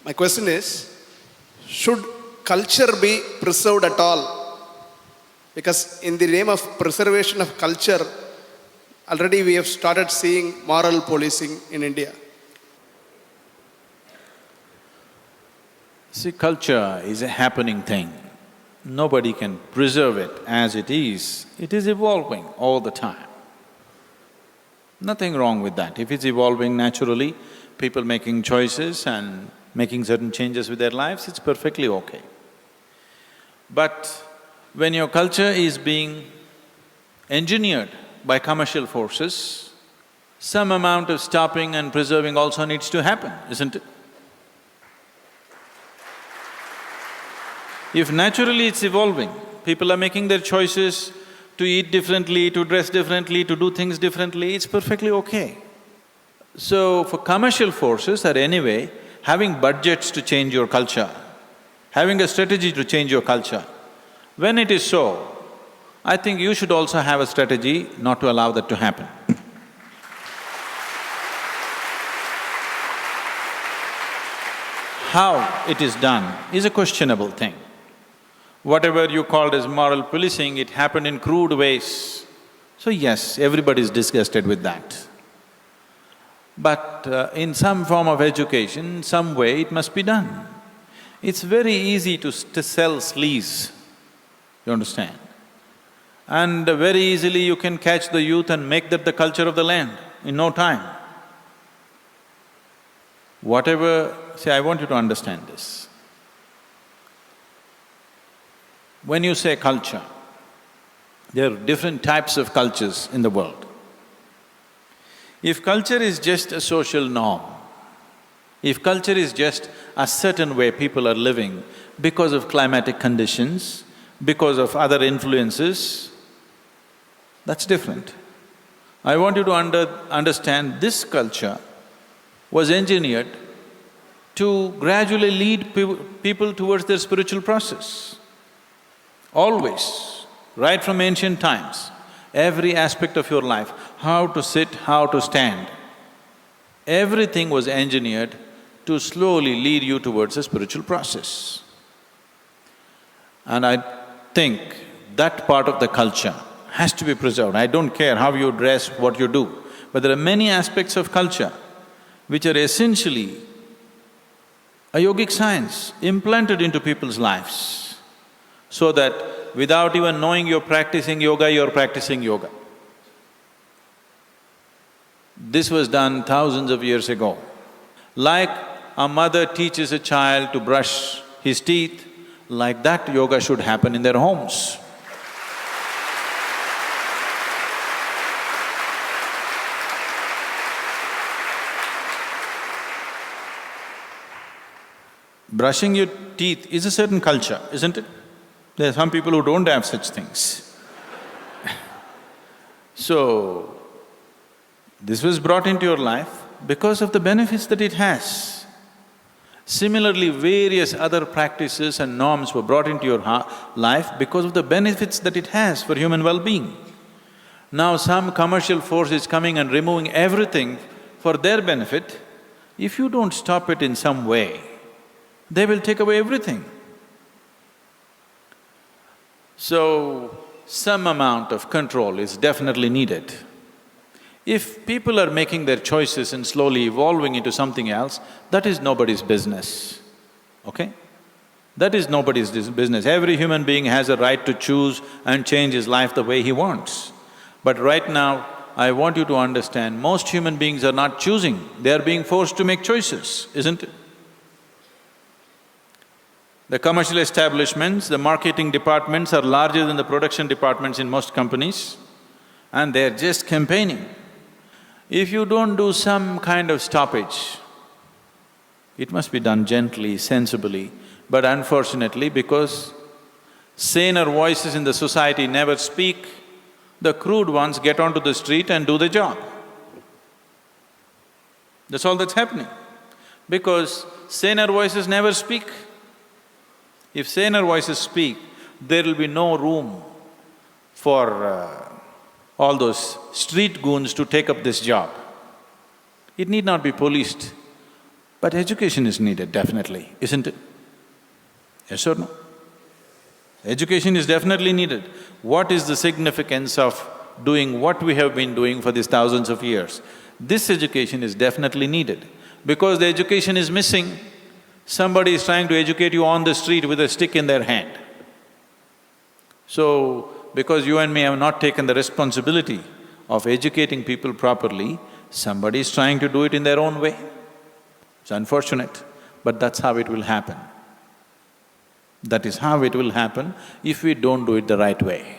My question is, should culture be preserved at all? Because in the name of preservation of culture, already we have started seeing moral policing in India. See, culture is a happening thing. Nobody can preserve it as it is. It is evolving all the time. Nothing wrong with that. If it's evolving naturally, people making choices and making certain changes with their lives, it's perfectly okay. But when your culture is being engineered by commercial forces, some amount of stopping and preserving also needs to happen, isn't it? If naturally it's evolving, people are making their choices to eat differently, to dress differently, to do things differently, it's perfectly okay. So, for commercial forces are anyway having budgets to change your culture, having a strategy to change your culture. When it is so, I think you should also have a strategy not to allow that to happen. How it is done is a questionable thing. Whatever you called as moral policing, it happened in crude ways. So yes, everybody is disgusted with that. But in some form of education, some way it must be done. It's very easy to sell sleaze, you understand? And very easily you can catch the youth and make that the culture of the land in no time. See, I want you to understand this. When you say culture, there are different types of cultures in the world. If culture is just a social norm, if culture is just a certain way people are living because of climatic conditions, because of other influences, that's different. I want you to understand this culture was engineered to gradually lead people towards their spiritual process. Always, right from ancient times, every aspect of your life, how to sit, how to stand, everything was engineered to slowly lead you towards a spiritual process. And I think that part of the culture has to be preserved. I don't care how you dress, what you do, but there are many aspects of culture which are essentially a yogic science implanted into people's lives, so that without even knowing you're practicing yoga. This was done thousands of years ago. Like a mother teaches a child to brush his teeth, like that yoga should happen in their homes. Brushing your teeth is a certain culture, isn't it? There are some people who don't have such things. So, this was brought into your life because of the benefits that it has. Similarly, various other practices and norms were brought into your life because of the benefits that it has for human well-being. Now some commercial force is coming and removing everything for their benefit. If you don't stop it in some way, they will take away everything. So, some amount of control is definitely needed. If people are making their choices and slowly evolving into something else, that is nobody's business, okay? That is nobody's business. Every human being has a right to choose and change his life the way he wants. But right now, I want you to understand, most human beings are not choosing, they are being forced to make choices, isn't it? The commercial establishments, the marketing departments are larger than the production departments in most companies, and they're just campaigning. If you don't do some kind of stoppage, it must be done gently, sensibly, but unfortunately, because saner voices in the society never speak, the crude ones get onto the street and do the job. That's all that's happening, because saner voices never speak. If saner voices speak, there will be no room for all those street goons to take up this job. It need not be policed. But education is needed, definitely, isn't it? Yes or no? Education is definitely needed. What is the significance of doing what we have been doing for these thousands of years? This education is definitely needed. Because the education is missing, somebody is trying to educate you on the street with a stick in their hand. So, because you and me have not taken the responsibility of educating people properly, somebody is trying to do it in their own way. It's unfortunate, but that's how it will happen. That is how it will happen if we don't do it the right way.